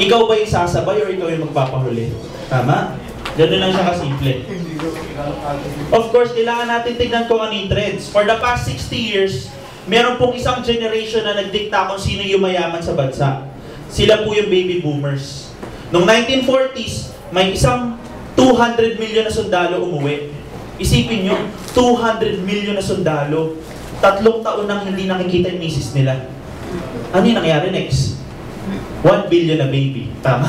ikaw ba yung sasabay or ikaw yung magpapahuli? Tama? Ganun lang siya kasimple. Of course, kailangan natin tignan kung ano yung trends. For the past 60 years, meron pong isang generation na nagdikta kung sino yung mayaman sa bansa. Sila po yung baby boomers. Noong 1940s, may isang 200 million na sundalo umuwi. Isipin nyo, 200 million na sundalo. 3 taon nang hindi nakikita yung misis nila. Ano yung nangyari next? 1 billion na baby. Tama?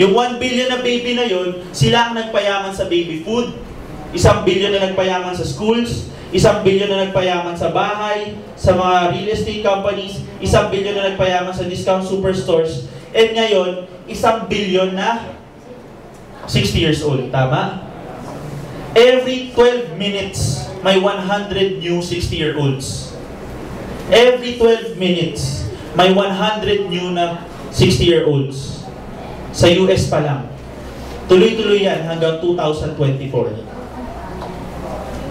Yung 1 billion na baby na yun, sila ang nagpayaman sa baby food. 1 billion na nagpayaman sa schools. 1 billion na nagpayaman sa bahay, sa mga real estate companies. 1 billion na nagpayaman sa discount superstores. And ngayon, 1 billion na 60 years old. Tama? Every 12 minutes, may 100 new 60-year-olds. Every 12 minutes, may 100 new na 60-year-olds. Sa US pa lang. Tuloy-tuloy yan hanggang 2024.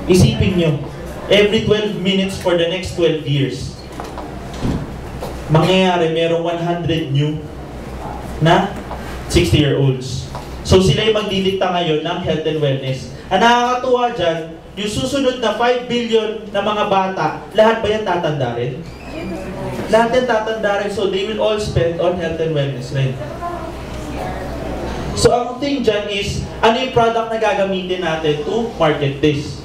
Isipin nyo, every 12 minutes for the next 12 years, mangyayari merong 100 new na 60-year-olds. So sila yung magdidikta ngayon ng health and wellness. Ang nakakatuwa dyan, yung susunod na 5 billion na mga bata, lahat ba yan tatanda rin? Lahat yan tatanda rin, so they will all spend on health and wellness rin. So ang thing dyan is, ano yung product na gagamitin natin to market this?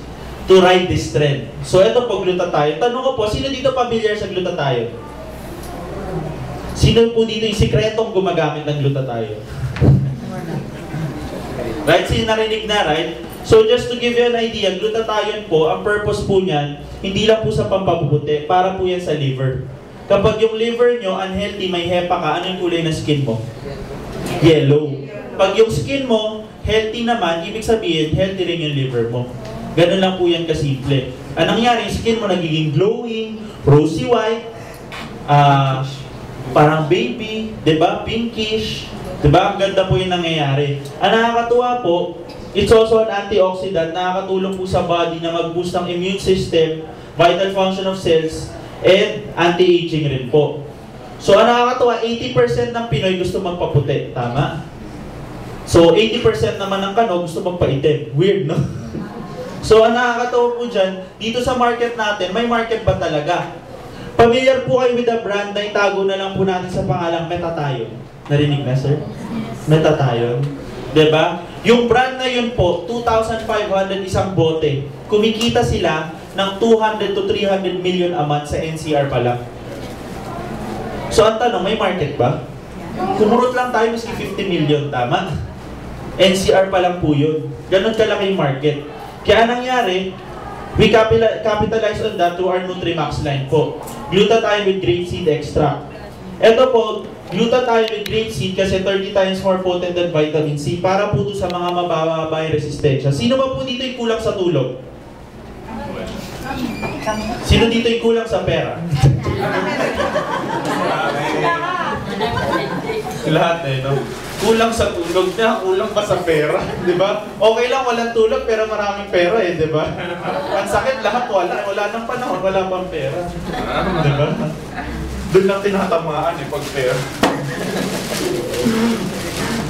To ride this trend. So ito po, glutathione. Tanong ko po, sino dito familiar sa glutathione? Sino po dito yung sikretong gumagamit ng glutathione? Right? Sino narinig na, right? So just to give you an idea, glutathione po, ang purpose po niyan, hindi lang po sa pampabubuti, para po yan sa liver. Kapag yung liver nyo unhealthy, may hepa ka, ano yung kulay ng skin mo? Yellow. Pag yung skin mo healthy naman, ibig sabihin, healthy rin yung liver mo. Ganun lang po yan kasimple. Ang nangyari, skin mo nagiging glowing, rosy white, parang baby, diba? Pinkish, diba? Ang ganda po yung nangyayari. Ang nakakatuwa po, it's also an antioxidant, nakakatulong po sa body na mag-boost ng immune system, vital function of cells, and anti-aging rin po. So, ang nakakatuwa, 80% ng Pinoy gusto magpaputi. Tama? So, 80% naman ng Kano gusto magpaitim. Weird, no? So, ang nakakatawa po dyan, dito sa market natin, may market ba talaga? Familiar po kayo with the brand na itago na lang po natin sa pangalang Metathione. Narinig na, sir? Metathione. Diba? Yung brand na yun po, 2,500 isang bote. Kumikita sila ng 200 to 300 million a month sa NCR pa lang. So, ang tanong, may market ba? Kumurot lang tayo maski 50 million, tama? NCR pa lang po yun. Ganon kalaki yung market. Kaya nangyari, we capitalize on that through our Nutrimax line po. Glutathione with grapeseed extract. Ito po, glutathione with grapeseed kasi 30 times more potent than vitamin C para po sa mga mababa yung resistensya. Sino ba po dito yung kulang sa tulog? Sino dito yung kulang sa pera? Lahat eh, no? Kulang sa tulog na, kulang pa sa pera, di ba? Okay lang, walang tulog, pero maraming pera eh, di ba? Ang sakit, lahat wala nang panahon, wala pang pera. Di ba? Doon lang tinatamaan eh, pag pera.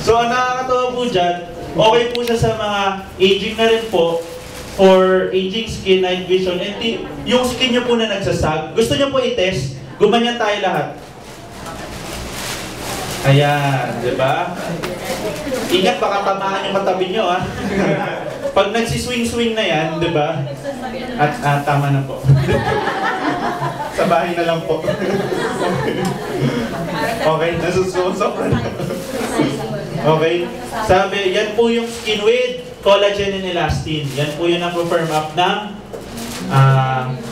So, ang nakakatawa po dyan, okay po siya sa mga aging na rin po, for aging skin, night vision, and yung skin nyo po na nagsasag. Gusto nyo po i-test, gumanyan tayo lahat. Ayan, di ba? Ingat, baka tamaan yung matabi nyo, ha? Pag nagsiswing-swing na yan, di ba? At tama na po. Sa bahay na lang po. Okay, nasususok na. Okay? Sabi, yan po yung skin with collagen and elastin. Yan po yung na-firm up ng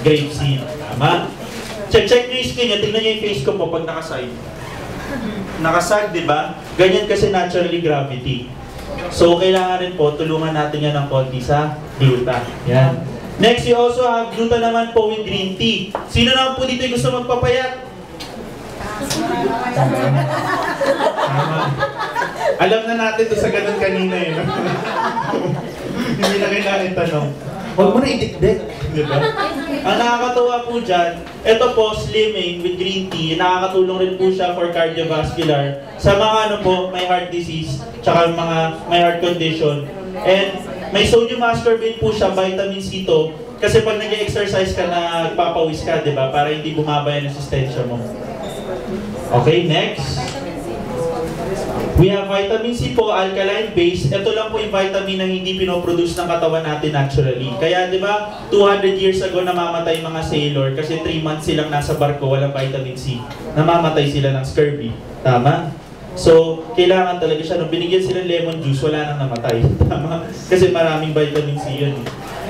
grapeseed. Tama? Check nyo yung skin nyo. Tingnan nyo yung face ko po pag nakaside. Nakasag, di ba? Ganyan kasi naturally gravity. So, kailangan rin po, tulungan natin yan ng konti sa gluta. Yan. Next, you also have gluta naman po with green tea. Sino naman po dito yung gusto magpapayat? Alam na natin to sa ganun kanina eh. Hindi na kailangan tanong. Huwag mo na idikdik. Di ba? Ang nakakatuwa po dyan, ito po, slimming with green tea, nakakatulong rin po siya for cardiovascular sa mga ano po, may heart disease, tsaka mga may heart condition. And may sodium ascorbate po siya, vitamin C to, kasi pag nag-exercise ka na papawis ka, di ba? Para hindi bumaba yung resistensya mo. Okay, next. We have vitamin C po, alkaline base. Ito lang po yung vitamin na hindi pinoproduce ng katawan natin naturally. Kaya di ba, 200 years ago namamatay mga sailor kasi 3 months silang nasa barko, walang vitamin C. Namamatay sila ng scurvy. Tama? So, kailangan talaga siya. Nung binigyan sila lemon juice, wala nang namatay. Tama? Kasi maraming vitamin C yun.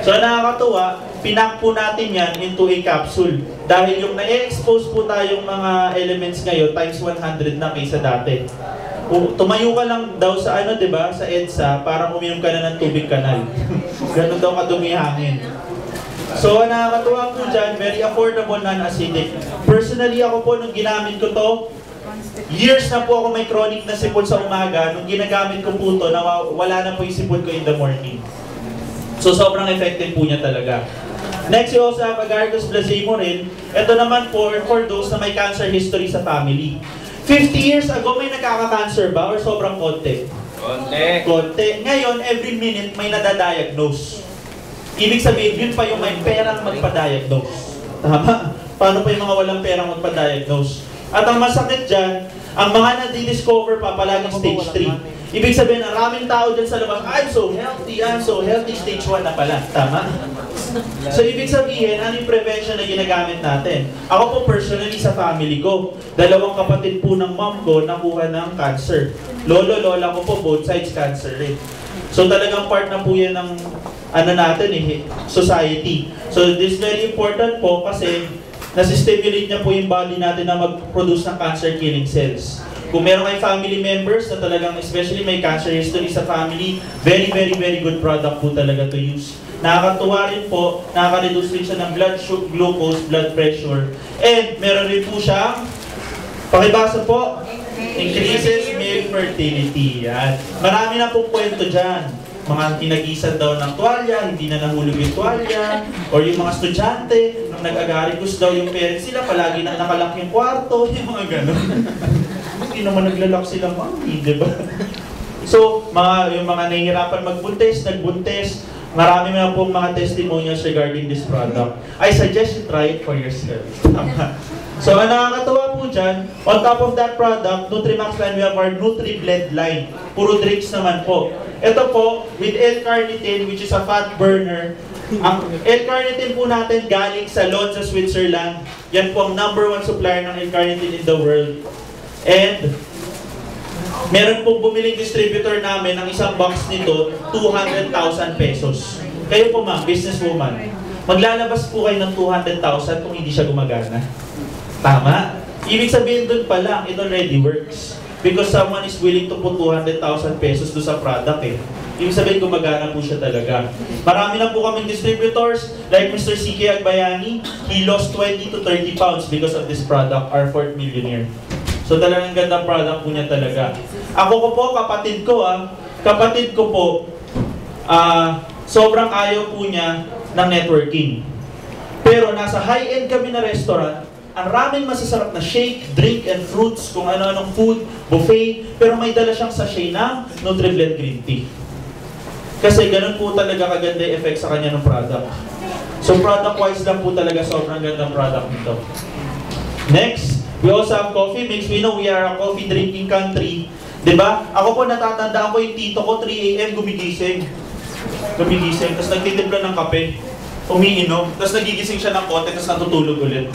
So, nakakatuwa, pinak po natin yan into a capsule. Dahil yung na-expose po tayong mga elements ngayon, times 100 na kaysa dati. Tumayo ka lang daw sa ano, 'di ba? Sa EDSA, para uminom ka na ng tubig kanal. Ganun daw kadumi hangin. So, nakakatuwa po dyan, very affordable, non-acidic. Personally, ako po, nung ginamit ko to, years na po ako may chronic na sipon sa umaga. Nung ginagamit ko po to, wala na po yung sipon ko in the morning. So, sobrang effective po niya talaga. Next, you also have Agaricus blazemo rin. Ito naman po, for those na may cancer history sa family. 50 years ago, may nagkaka-cancer ba? Or sobrang konti? Konti. Ngayon, every minute, may nadadiagnose. Ibig sabihin, yun pa yung may perang magpa-diagnose. Tama? Paano pa yung mga walang perang magpa-diagnose? At ang masakit dyan, ang mga na-discover pa palaging stage 3. Ibig sabihin, maraming tao dyan sa labas, I'm so healthy, stage 1 na pala. Tama? So, ibig sabihin, ano yung prevention na ginagamit natin? Ako po personally sa family ko, 2 kapatid po ng mom ko nakuha ng cancer. Lolo-lola ko po, both sides cancer rin. So, talagang part na po yan ng ano natin society. So, this is very important po kasi nasi-stimulate niya po yung body natin na mag-produce ng cancer-killing cells. Kung meron kayong family members na talagang, especially may cancer history sa family, very good product po talaga to use. Nakakatuwa rin po, nakaka-reduce rin siya ng blood glucose, blood pressure. And meron rin po siyang, pakibasa po, increases male fertility. Yan. Marami na pong kwento dyan. Mga tinagisan daw ng tuwalya, hindi na nahulog yung tuwalya, or yung mga estudyante, nung nag-agaricus daw yung parents sila, palagi na nakalak yung kwarto, yung mga gano'n. Hindi naman naglalak sila, mami, di ba? So, yung mga nahihirapan magbuntis, nagbuntis, marami na pong mga testimonials regarding this product. I suggest you try it for yourself. So, ang nakakatawa po dyan, on top of that product, Nutrimax line, we have our Nutri-Blend line. Puro drinks naman po. Ito po, with L-carnitine, which is a fat burner. Ang L-carnitine po natin galing sa Lonza, Switzerland. Yan po ang #1 supplier ng L-carnitine in the world. And meron pong bumiling distributor namin ng isang box nito, 200,000 pesos. Kayo po ma'am, businesswoman, maglalabas po kayo ng 200,000 kung hindi siya gumagana. Tama? Ibig sabihin dun pa lang, it already works. Because someone is willing to put 200,000 pesos doon sa product eh. Ibig sabihin gumagana po siya talaga. Marami na po kaming distributors, like Mr. C.K. Agbayani, he lost 20 to 30 pounds because of this product, our 4th millionaire. So talagang gandang product po niya talaga. Ako po, kapatid ko po, sobrang ayaw po niya ng networking. Pero nasa high-end kami na restaurant, ang raming masasarap na shake, drink, and fruits, kung ano-anong food, buffet, pero may dala siyang sachet ng Nutri-Blend Green Tea. Kasi ganun po talaga kaganda yung effect sa kanya ng product. So product-wise lang po talaga sobrang gandang product nito. Next, we also have coffee mix. We know we are a coffee drinking country. Diba? Ako po natatandaan ko yung tito ko, 3 AM gumigising. Tapos nagtitimpla ng kape, umiinom, tapos nagigising siya ng konti, tapos natutulog ulit.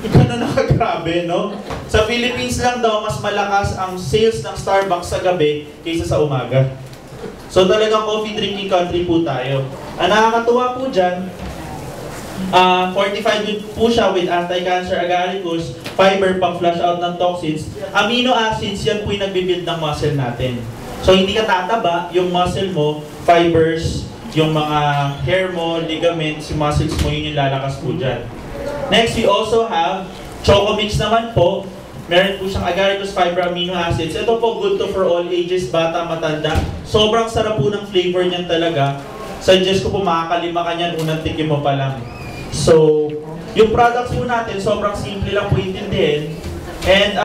Ikaw na nakagrabe, no? Sa Philippines lang daw, mas malakas ang sales ng Starbucks sa gabi kaysa sa umaga. So talagang coffee drinking country po tayo. Ang nakakatuwa po dyan, 45 po siya with anti-cancer agaricus, fiber pang flush out ng toxins. Amino acids, yan po yung nagbibuild ng muscle natin. So hindi ka tataba, yung muscle mo, fibers, yung mga hair mo, ligaments, yung muscles mo, yun yung lalakas po dyan. Next, we also have Choco Mix naman po. Meron po siyang agaricus fiber amino acids. Ito po good to for all ages, bata, matanda. Sobrang sarap po ng flavor niyan talaga. Suggest ko po makakalima ka niyan, unang tikim mo pa lang. So, yung products po natin, sobrang simple lang po intindihin. And